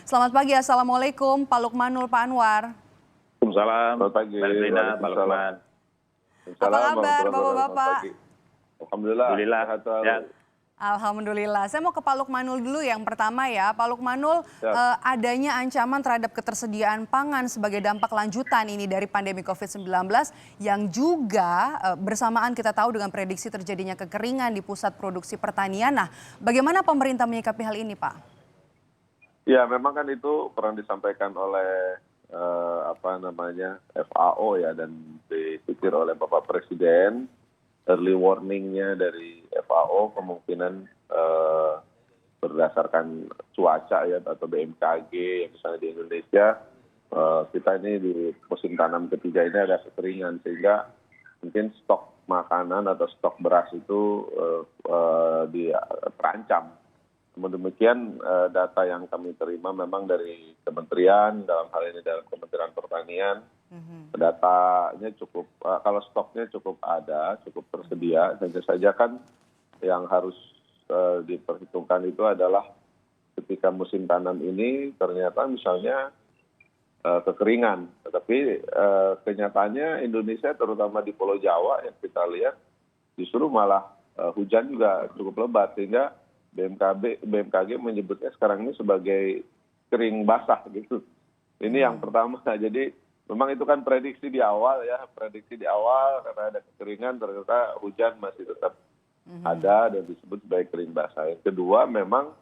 Selamat pagi, Assalamualaikum Pak Lukmanul, Pak Anwar. Waalaikumsalam. Selamat pagi. Mbak Rina, Pak Lukman. Apa Waalaikumsalam kabar warahmatullahi wabarakatuh. Selamat Bapak-Bapak? pagi. Alhamdulillah. Alhamdulillah. Sehat selalu. Ya. Alhamdulillah. Saya mau ke Pak Lukmanul dulu yang pertama ya. Pak Lukmanul, adanya ancaman terhadap ketersediaan pangan sebagai dampak lanjutan ini dari pandemi COVID-19 yang juga bersamaan kita tahu dengan prediksi terjadinya kekeringan di pusat produksi pertanian. Nah, bagaimana pemerintah menyikapi hal ini, Pak? Ya, memang kan itu pernah disampaikan oleh FAO ya, dan dipikir oleh Bapak Presiden. Early warningnya dari FAO kemungkinan berdasarkan cuaca ya atau BMKG yang misalnya di Indonesia, kita ini di musim tanam ketiga ini ada kekeringan, sehingga mungkin stok makanan atau stok beras itu terancam. Namun demikian data yang kami terima memang dari kementerian, dalam hal ini dalam Kementerian Pertanian, datanya cukup, kalau stoknya cukup ada, cukup tersedia, hanya saja kan yang harus diperhitungkan itu adalah ketika musim tanam ini ternyata misalnya kekeringan. Tetapi kenyataannya Indonesia terutama di Pulau Jawa yang kita lihat justru malah hujan juga cukup lebat, sehingga BMKG menyebutnya sekarang ini sebagai kering basah gitu. Ini yang pertama. Jadi memang itu kan prediksi di awal ya, karena ada kekeringan ternyata hujan masih tetap ada dan disebut sebagai kering basah. Yang kedua memang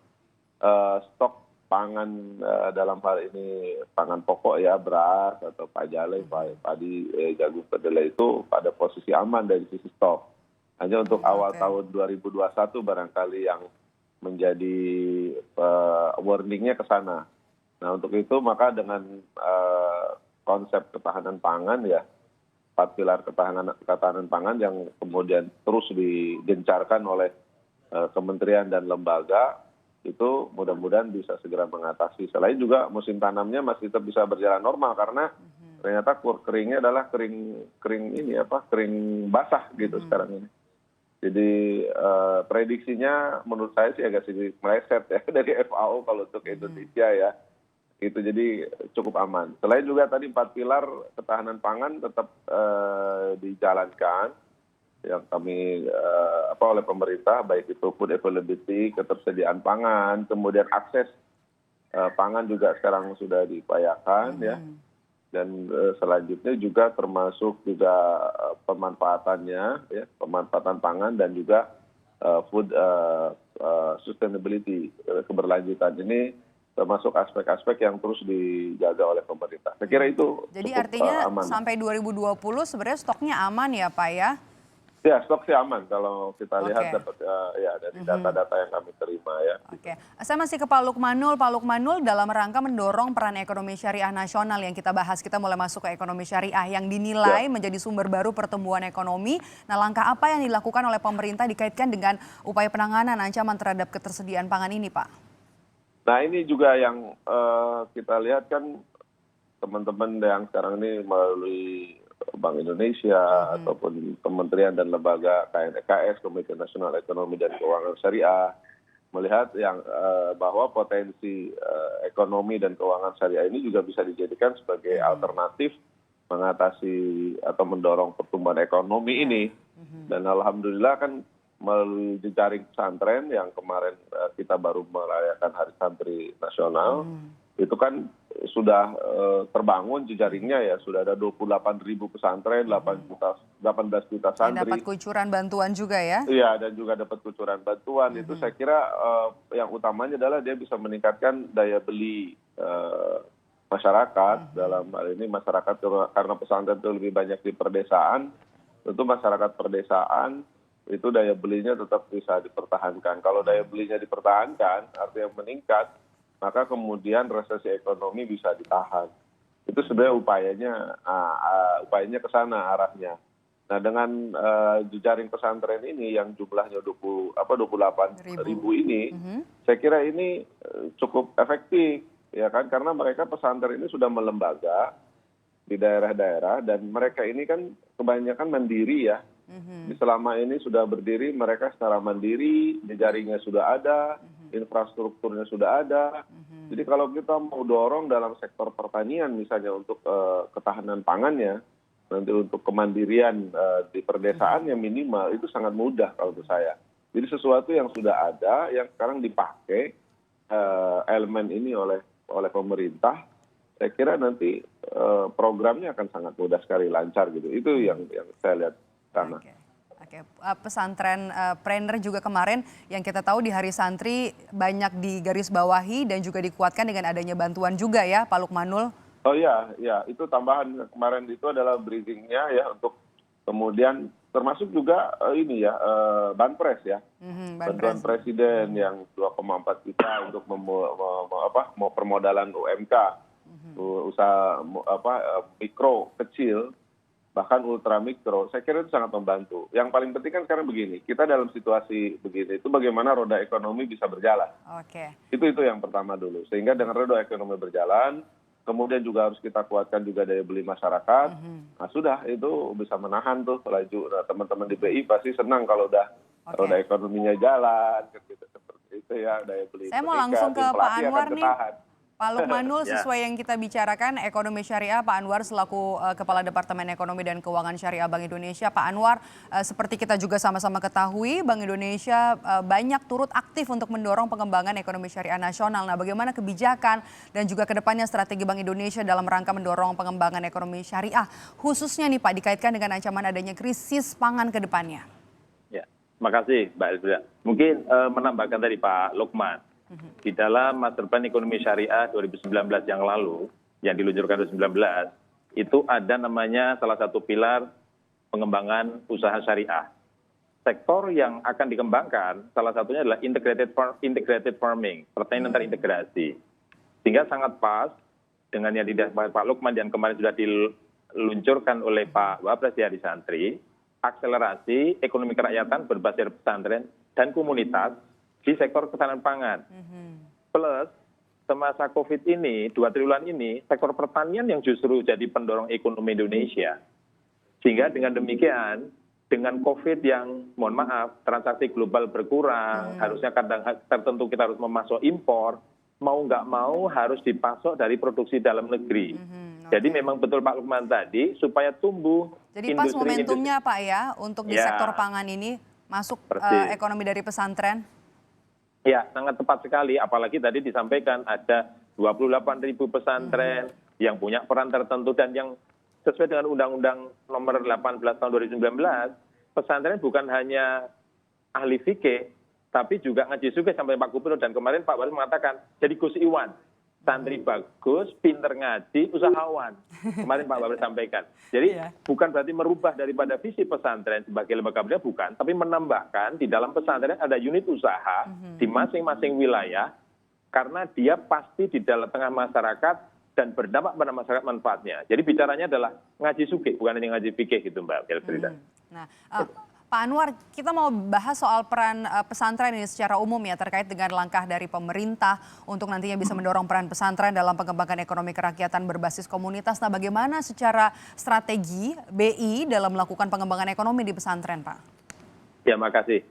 stok pangan dalam hal ini pangan pokok ya, beras atau pajale, padi, jagung, kedelai itu pada posisi aman dari sisi stok. Hanya untuk awal tahun 2021 barangkali yang menjadi warningnya ke sana. Nah, untuk itu maka dengan konsep ketahanan pangan ya, 4 pilar ketahanan pangan yang kemudian terus digencarkan oleh kementerian dan lembaga, itu mudah-mudahan bisa segera mengatasi. Selain juga musim tanamnya masih tetap bisa berjalan normal, karena ternyata keringnya adalah kering basah gitu sekarang ini. Jadi prediksinya menurut saya sih agak sedikit meleset ya dari FAO kalau untuk Indonesia ya. Itu jadi cukup aman. Selain juga tadi 4 pilar ketahanan pangan tetap dijalankan yang kami oleh pemerintah, baik itu food availability, ketersediaan pangan, kemudian akses pangan juga sekarang sudah diupayakan ya. Dan selanjutnya juga termasuk juga pemanfaatannya ya, pemanfaatan pangan dan juga food sustainability, keberlanjutan ini termasuk aspek-aspek yang terus dijaga oleh pemerintah. Saya kira itu jadi cukup artinya aman. sampai 2020 sebenarnya stoknya aman ya, Pak ya? Ya, stok sih aman kalau kita lihat dapat dari data-data yang kami terima ya. Oke, saya masih ke Pak Lukmanul. Pak Lukmanul, dalam rangka mendorong peran ekonomi syariah nasional yang kita bahas, kita mulai masuk ke ekonomi syariah yang dinilai menjadi sumber baru pertumbuhan ekonomi. Nah, langkah apa yang dilakukan oleh pemerintah dikaitkan dengan upaya penanganan ancaman terhadap ketersediaan pangan ini, Pak? Nah, ini juga yang kita lihat kan teman-teman yang sekarang ini melalui Bank Indonesia ataupun kementerian dan lembaga KNEKS, Komite Nasional Ekonomi dan Keuangan Syariah, melihat yang bahwa potensi ekonomi dan keuangan syariah ini juga bisa dijadikan sebagai alternatif mengatasi atau mendorong pertumbuhan ekonomi ini. Dan alhamdulillah kan melalui jejaring pesantren yang kemarin kita baru merayakan Hari Santri Nasional, itu kan sudah terbangun jejaringnya ya, sudah ada 28.000 pesantren, 18 juta santri. Dapat kucuran bantuan juga ya? Iya, dan juga dapat kucuran bantuan. Itu saya kira yang utamanya adalah dia bisa meningkatkan daya beli masyarakat. Dalam hal ini masyarakat, karena pesantren itu lebih banyak di perdesaan, tentu masyarakat perdesaan itu daya belinya tetap bisa dipertahankan. Kalau daya belinya dipertahankan, artinya meningkat, maka kemudian resesi ekonomi bisa ditahan. Itu sebenarnya upayanya ke sana arahnya. Nah, dengan jejaring pesantren ini yang jumlahnya 28.000 ini, saya kira ini cukup efektif ya kan, karena mereka pesantren ini sudah melembaga di daerah-daerah dan mereka ini kan kebanyakan mandiri ya. Selama ini sudah berdiri mereka secara mandiri, jejaringnya sudah ada, infrastrukturnya sudah ada. Jadi kalau kita mau dorong dalam sektor pertanian misalnya untuk ketahanan pangannya, nanti untuk kemandirian di perdesaannya minimal, itu sangat mudah kalau menurut saya. Jadi sesuatu yang sudah ada, yang sekarang dipakai elemen ini oleh pemerintah, saya kira nanti programnya akan sangat mudah sekali, lancar gitu. Itu yang saya lihat sana. Oke, pesantren Prener juga kemarin yang kita tahu di Hari Santri banyak digarisbawahi dan juga dikuatkan dengan adanya bantuan juga ya, Pak Lukmanul. Oh iya, itu tambahan kemarin itu adalah briefingnya ya untuk kemudian termasuk juga ini ya banpres ya, bantuan presiden yang 2,4 juta untuk mau permodalan UMK, usaha mikro kecil, bahkan ultra mikro. Saya kira itu sangat membantu. Yang paling penting kan sekarang begini, kita dalam situasi begini itu bagaimana roda ekonomi bisa berjalan. Oke. Itu yang pertama dulu. Sehingga dengan roda ekonomi berjalan, kemudian juga harus kita kuatkan juga daya beli masyarakat. Nah sudah, itu bisa menahan tuh laju. Nah, teman-teman di BI pasti senang kalau udah roda ekonominya jalan. Seperti itu ya, daya beli. Saya mau langsung ke Pak Anwar nih. Pak Lukmanul, Ya. sesuai yang kita bicarakan ekonomi syariah, Pak Anwar selaku Kepala Departemen Ekonomi dan Keuangan Syariah Bank Indonesia. Pak Anwar, seperti kita juga sama-sama ketahui, Bank Indonesia banyak turut aktif untuk mendorong pengembangan ekonomi syariah nasional. Nah, bagaimana kebijakan dan juga kedepannya strategi Bank Indonesia dalam rangka mendorong pengembangan ekonomi syariah, khususnya nih Pak, dikaitkan dengan ancaman adanya krisis pangan ke depannya? Ya, terima kasih Mbak Elvira. Mungkin menambahkan tadi Pak Lukman, di dalam Master Plan Ekonomi Syariah 2019 yang lalu, yang diluncurkan 2019, itu ada namanya salah satu pilar pengembangan usaha syariah. Sektor yang akan dikembangkan salah satunya adalah integrated farming, pertanian terintegrasi. Sehingga sangat pas dengan yang Pak Lukman yang kemarin sudah diluncurkan oleh Pak Wapres di Hari Santri, akselerasi ekonomi kerakyatan berbasis pesantren dan komunitas di sektor ketahanan pangan. Plus, semasa COVID ini, 2 triwulan ini, sektor pertanian yang justru jadi pendorong ekonomi Indonesia. Sehingga dengan demikian, dengan COVID yang, mohon maaf, transaksi global berkurang, harusnya kadang tertentu kita harus memasok impor, mau nggak mau harus dipasok dari produksi dalam negeri. Jadi memang betul Pak Lukman tadi, supaya tumbuh jadi pas momentumnya Pak ya, untuk di sektor pangan ini, masuk ekonomi dari pesantren? Ya, sangat tepat sekali. Apalagi tadi disampaikan ada 28.000 pesantren yang punya peran tertentu dan yang sesuai dengan Undang-Undang Nomor 18 Tahun 2019, pesantren bukan hanya ahli fikih, tapi juga ngaji sugih sampai Pak Gubernur. Dan kemarin Pak Wali mengatakan, jadi Gus Iwan, santri bagus, pinter ngaji, usahawan. Kemarin Pak Wali sampaikan. Jadi bukan berarti merubah daripada visi pesantren sebagai lembaga pendidikan, bukan, tapi menambahkan di dalam pesantren ada unit usaha di masing-masing wilayah, karena dia pasti di dalam tengah masyarakat dan berdampak pada masyarakat manfaatnya. Jadi bicaranya adalah ngaji sugih, bukan hanya ngaji fikih gitu Mbak Elfrida. Nah, Pak Anwar, kita mau bahas soal peran pesantren ini secara umum ya, terkait dengan langkah dari pemerintah untuk nantinya bisa mendorong peran pesantren dalam pengembangan ekonomi kerakyatan berbasis komunitas. Nah, bagaimana secara strategi BI dalam melakukan pengembangan ekonomi di pesantren, Pak? Ya, makasih.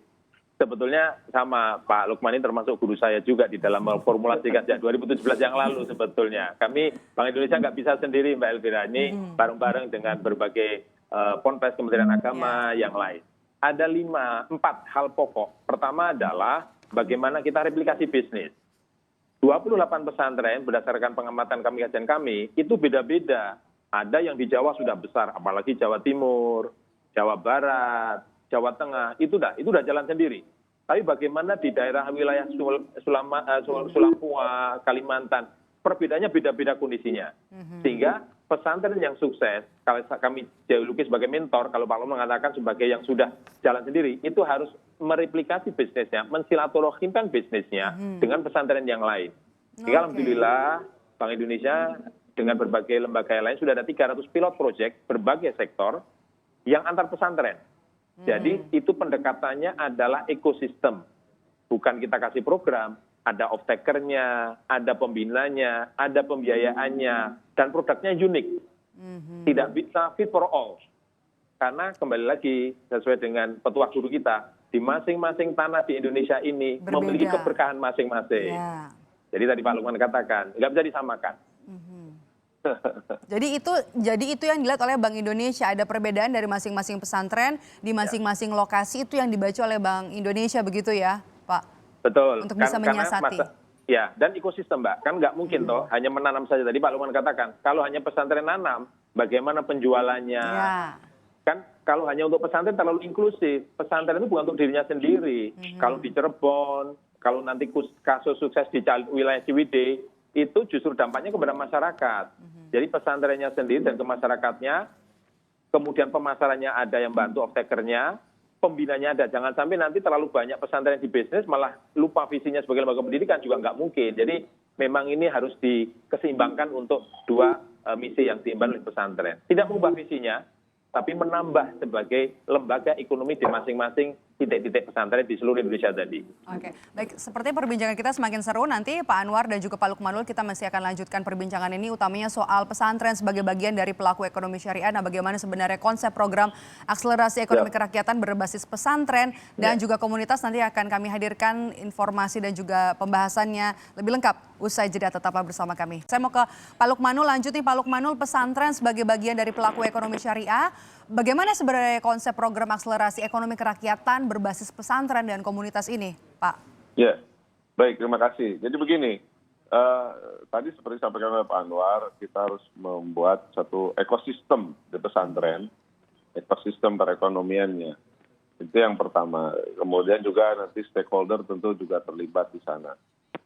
Sebetulnya sama Pak Lukman ini termasuk guru saya juga di dalam memformulasikan sejak 2017 yang lalu sebetulnya. Kami Bank Indonesia nggak bisa sendiri Mbak Elvira, ini bareng-bareng dengan berbagai ponpes Kementerian Agama yang lain. Ada 4 hal pokok. Pertama adalah bagaimana kita replikasi bisnis. 28 pesantren berdasarkan pengamatan kami, kajian kami, itu beda-beda. Ada yang di Jawa sudah besar, apalagi Jawa Timur, Jawa Barat, Jawa Tengah, itu udah jalan sendiri. Tapi bagaimana di daerah wilayah Sulampua, Kalimantan, perbedaannya beda-beda kondisinya. Sehingga pesantren yang sukses, kalau kami juluki sebagai mentor, kalau Pak Lukman mengatakan sebagai yang sudah jalan sendiri, itu harus mereplikasi bisnisnya, mensilaturahimkan bisnisnya dengan pesantren yang lain. Sehingga alhamdulillah Bank Indonesia dengan berbagai lembaga yang lain sudah ada 300 pilot project berbagai sektor yang antar pesantren. Jadi itu pendekatannya adalah ekosistem. Bukan kita kasih program, ada off-takernya, ada pembinanya, ada pembiayaannya, dan produknya unik. Tidak bisa fit for all. Karena kembali lagi sesuai dengan petuah guru kita, di masing-masing tanah di Indonesia ini memiliki Berbeda. keberkahan masing-masing. Ya. Jadi tadi Pak Lukman katakan, nggak bisa disamakan. Jadi itu yang dilihat oleh Bank Indonesia, ada perbedaan dari masing-masing pesantren di masing-masing lokasi, itu yang dibaca oleh Bank Indonesia begitu ya, Pak? Betul. Untuk bisa menyiasati. Ya, dan ekosistem, Mbak. Kan nggak mungkin toh hanya menanam saja. Tadi Pak Lukman katakan, kalau hanya pesantren nanam, bagaimana penjualannya? Ya. Kan kalau hanya untuk pesantren terlalu inklusif. Pesantren itu bukan untuk dirinya sendiri. Kalau di Cirebon, kalau nanti kasus sukses di wilayah Ciwidey, itu justru dampaknya kepada masyarakat. Jadi pesantrennya sendiri dan ke masyarakatnya, kemudian pemasarannya ada yang bantu off-takernya, pembinanya ada. Jangan sampai nanti terlalu banyak pesantren di bisnis, malah lupa visinya sebagai lembaga pendidikan, juga nggak mungkin. Jadi memang ini harus dikeseimbangkan untuk dua misi yang diemban oleh pesantren. Tidak mengubah visinya, tapi menambah sebagai lembaga ekonomi di masing-masing titik-titik pesantren di seluruh Indonesia tadi. Oke, baik. Seperti perbincangan kita semakin seru, nanti Pak Anwar dan juga Pak Lukmanul kita masih akan lanjutkan perbincangan ini, utamanya soal pesantren sebagai bagian dari pelaku ekonomi syariah. Nah, bagaimana sebenarnya konsep program akselerasi ekonomi kerakyatan berbasis pesantren dan juga komunitas, nanti akan kami hadirkan informasi dan juga pembahasannya lebih lengkap usai jeda. Tetaplah bersama kami. Saya mau ke Pak Lukmanul, lanjut nih Pak Lukmanul, pesantren sebagai bagian dari pelaku ekonomi syariah. Bagaimana sebenarnya konsep program akselerasi ekonomi kerakyatan berbasis pesantren dan komunitas ini, Pak? Ya, baik, terima kasih. Jadi begini, tadi seperti disampaikan oleh Pak Anwar, kita harus membuat satu ekosistem di pesantren, ekosistem perekonomiannya. Itu yang pertama. Kemudian juga nanti stakeholder tentu juga terlibat di sana.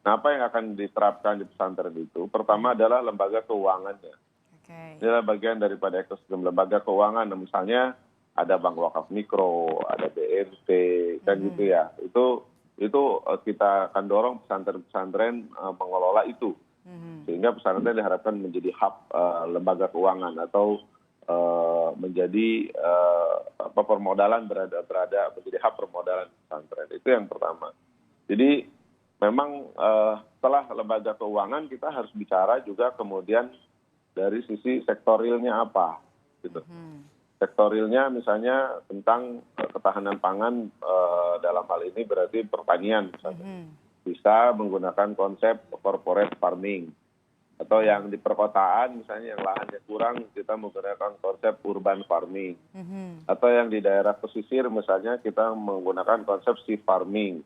Nah, apa yang akan diterapkan di pesantren itu? Pertama adalah lembaga keuangannya. Ini adalah bagian daripada ekosistem lembaga keuangan. Misalnya ada bank wakaf mikro, ada BNT, kan gitu ya. Itu kita akan dorong pesantren-pesantren mengelola itu. Sehingga pesantren diharapkan menjadi hub lembaga keuangan atau menjadi permodalan berada menjadi hub permodalan pesantren. Itu yang pertama. Jadi memang setelah lembaga keuangan kita harus bicara juga kemudian dari sisi sektorilnya apa, gitu. Sektorilnya misalnya tentang ketahanan pangan, dalam hal ini berarti pertanian misalnya. Bisa menggunakan konsep corporate farming. Atau yang di perkotaan misalnya yang lahannya kurang, kita menggunakan konsep urban farming. Atau yang di daerah pesisir misalnya kita menggunakan konsep sea farming.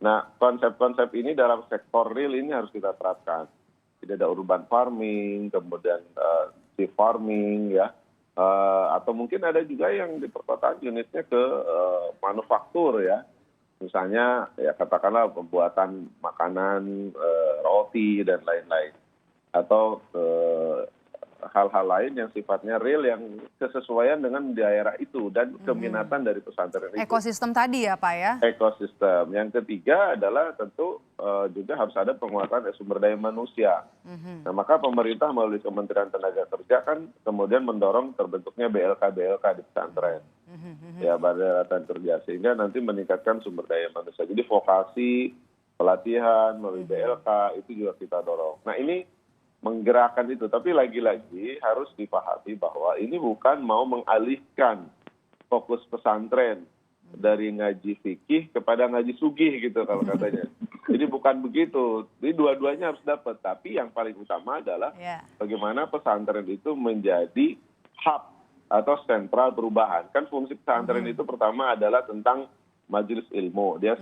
Nah, konsep-konsep ini dalam sektor real ini harus kita terapkan. Tidak ada urban farming, kemudian sea farming, ya, atau mungkin ada juga yang di perkotaan unitnya ke manufaktur, ya, misalnya ya katakanlah pembuatan makanan, roti dan lain-lain, atau hal-hal lain yang sifatnya real yang kesesuaian dengan daerah itu dan keminatan dari pesantren itu. Ekosistem tadi ya Pak ya? Ekosistem. Yang ketiga adalah tentu juga harus ada penguatan sumber daya manusia. Nah, maka pemerintah melalui Kementerian Tenaga Kerja kan kemudian mendorong terbentuknya BLK di pesantren. Ya, Badan Latihan Kerja, sehingga nanti meningkatkan sumber daya manusia. Jadi vokasi, pelatihan melalui BLK itu juga kita dorong. Nah, ini menggerakkan itu, tapi lagi-lagi harus dipahami bahwa ini bukan mau mengalihkan fokus pesantren dari ngaji fikih kepada ngaji sugih gitu kalau katanya. Jadi bukan begitu. Jadi dua-duanya harus dapat, tapi yang paling utama adalah bagaimana pesantren itu menjadi hub atau sentral perubahan. Kan fungsi pesantren itu pertama adalah tentang majelis ilmu, dia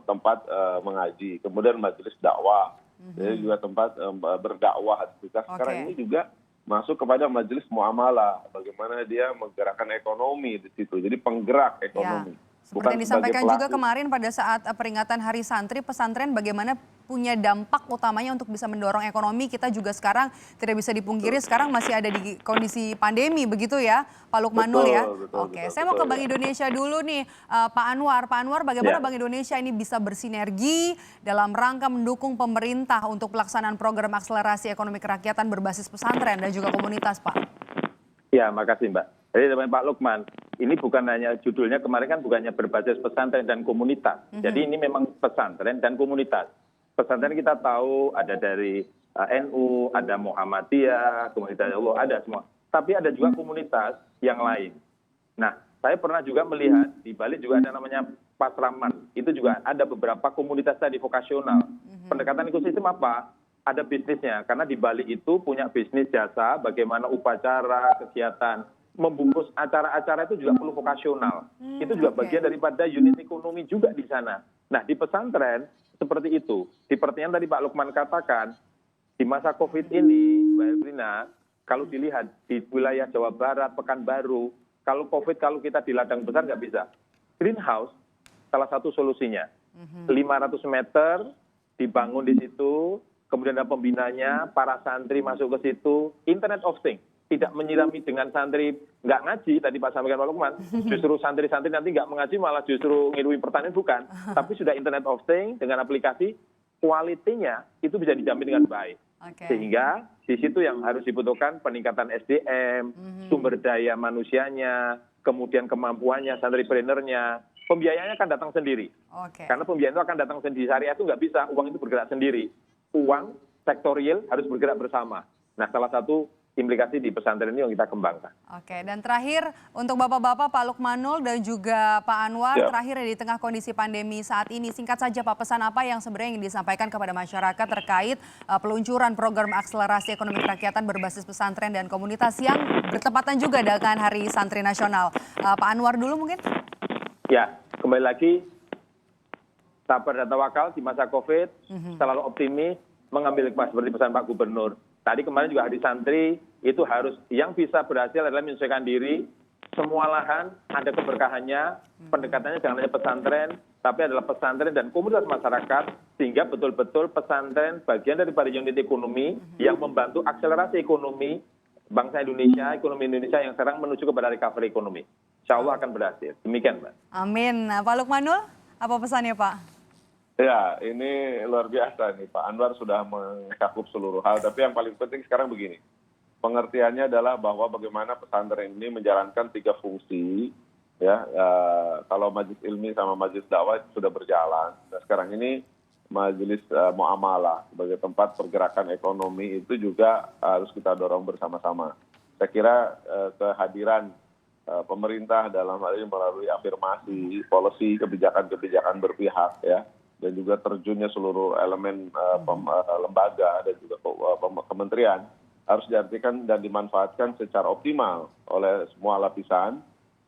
tempat mengaji, kemudian majelis dakwah. Jadi juga tempat berdakwah. Sekarang ini juga masuk kepada majelis muamalah, bagaimana dia menggerakkan ekonomi di situ. Jadi penggerak ekonomi. Seperti yang disampaikan juga kemarin pada saat peringatan Hari Santri, pesantren bagaimana punya dampak utamanya untuk bisa mendorong ekonomi. Kita juga sekarang tidak bisa dipungkiri, sekarang masih ada di kondisi pandemi begitu ya Pak Lukmanul ya. Oke, saya mau ke Bank Indonesia dulu nih Pak Anwar. Pak Anwar, bagaimana Bank Indonesia ini bisa bersinergi dalam rangka mendukung pemerintah untuk pelaksanaan program akselerasi ekonomi kerakyatan berbasis pesantren dan juga komunitas, Pak? Ya, makasih Mbak. Jadi Pak Lukman, ini bukan hanya judulnya kemarin kan bukannya berbasis pesantren dan komunitas. Jadi ini memang pesantren dan komunitas. Pesantren kita tahu ada dari NU, ada Muhammadiyah, komunitas Allah, ada semua. Tapi ada juga komunitas yang lain. Nah, saya pernah juga melihat di Bali juga ada namanya Pasraman, itu juga ada beberapa komunitas tadi vokasional. Pendekatan ekosistem apa? Ada bisnisnya, karena di Bali itu punya bisnis jasa, bagaimana upacara, kegiatan, membungkus acara-acara itu juga perlu vokasional. Itu juga bagian daripada unit ekonomi juga di sana. Nah, di pesantren seperti itu. Di pertanyaan tadi Pak Lukman katakan, di masa COVID ini, Mbak Elvina, kalau dilihat di wilayah Jawa Barat, Pekanbaru, kalau COVID, kalau kita di ladang besar nggak bisa. Greenhouse, salah satu solusinya. 500 meter dibangun di situ, kemudian ada pembinanya, para santri masuk ke situ, Internet of Things. Tidak menyirami dengan santri nggak ngaji, tadi Pak sampaikan Pak Lukman, justru santri-santri nanti nggak mengaji, malah justru ngirui pertanian, bukan. Tapi sudah Internet of Things dengan aplikasi, kualitinya itu bisa dijamin dengan baik. Sehingga di situ yang harus dibutuhkan peningkatan SDM, sumber daya manusianya, kemudian kemampuannya, santripreneurnya, pembiayaannya akan datang sendiri. Karena pembiayaan itu akan datang sendiri. Syariah itu nggak bisa, uang itu bergerak sendiri. Uang sektorial harus bergerak bersama. Nah, salah satu implikasi di pesantren ini yang kita kembangkan. Dan terakhir untuk Bapak-Bapak, Pak Lukmanul dan juga Pak Anwar, terakhir di tengah kondisi pandemi saat ini, singkat saja Pak, pesan apa yang sebenarnya ingin disampaikan kepada masyarakat terkait peluncuran program akselerasi ekonomi kerakyatan berbasis pesantren dan komunitas yang bertepatan juga dengan Hari Santri Nasional. Pak Anwar dulu mungkin? Ya, kembali lagi, sabar dan tawakal di masa COVID, selalu optimis, mengambil hikmah seperti pesan Pak Gubernur. Tadi kemarin juga hari santri, itu harus, yang bisa berhasil adalah menyesuaikan diri, semua lahan ada keberkahannya, pendekatannya jangan hanya pesantren, tapi adalah pesantren dan komunitas masyarakat, sehingga betul-betul pesantren bagian daripada unit ekonomi yang membantu akselerasi ekonomi bangsa Indonesia, ekonomi Indonesia yang sekarang menuju kepada recovery ekonomi. Insya Allah akan berhasil. Demikian, Mbak. Amin. Nah, Pak Lukmanul, apa pesannya Pak? Ya, ini luar biasa nih. Pak Anwar sudah mencakup seluruh hal. Tapi yang paling penting sekarang begini. Pengertiannya adalah bahwa bagaimana pesantren ini menjalankan 3 fungsi. Ya, kalau majelis ilmi sama majelis dakwah itu sudah berjalan. Nah, sekarang ini majelis muamalah sebagai tempat pergerakan ekonomi itu juga harus kita dorong bersama-sama. Saya kira kehadiran pemerintah dalam hal ini melalui afirmasi, policy, kebijakan-kebijakan berpihak, ya, dan juga terjunnya seluruh elemen lembaga dan juga kementerian harus diartikan dan dimanfaatkan secara optimal oleh semua lapisan,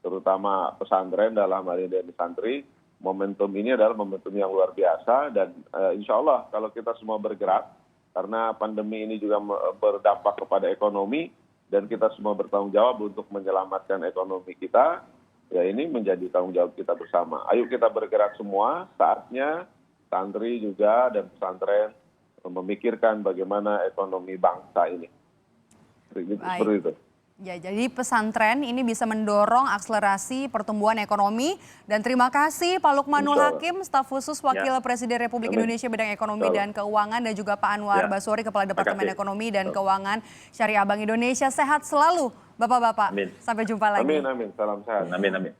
terutama pesantren dalam hal ini dari santri. Momentum ini adalah momentum yang luar biasa dan insya Allah kalau kita semua bergerak, karena pandemi ini juga berdampak kepada ekonomi dan kita semua bertanggung jawab untuk menyelamatkan ekonomi kita, ya ini menjadi tanggung jawab kita bersama. Ayo kita bergerak semua, saatnya santri juga dan pesantren memikirkan bagaimana ekonomi bangsa ini. Seperti itu. Ya, jadi pesantren ini bisa mendorong akselerasi pertumbuhan ekonomi. Dan terima kasih Pak Lukmanul Hakim, staf khusus Wakil Presiden Republik Indonesia bidang ekonomi dan keuangan, dan juga Pak Anwar Basori, Kepala Departemen Ekonomi dan Keuangan Syariah Bank Indonesia. Sehat selalu Bapak-Bapak. Sampai jumpa lagi. Amin, amin. Salam sehat. Amin, amin.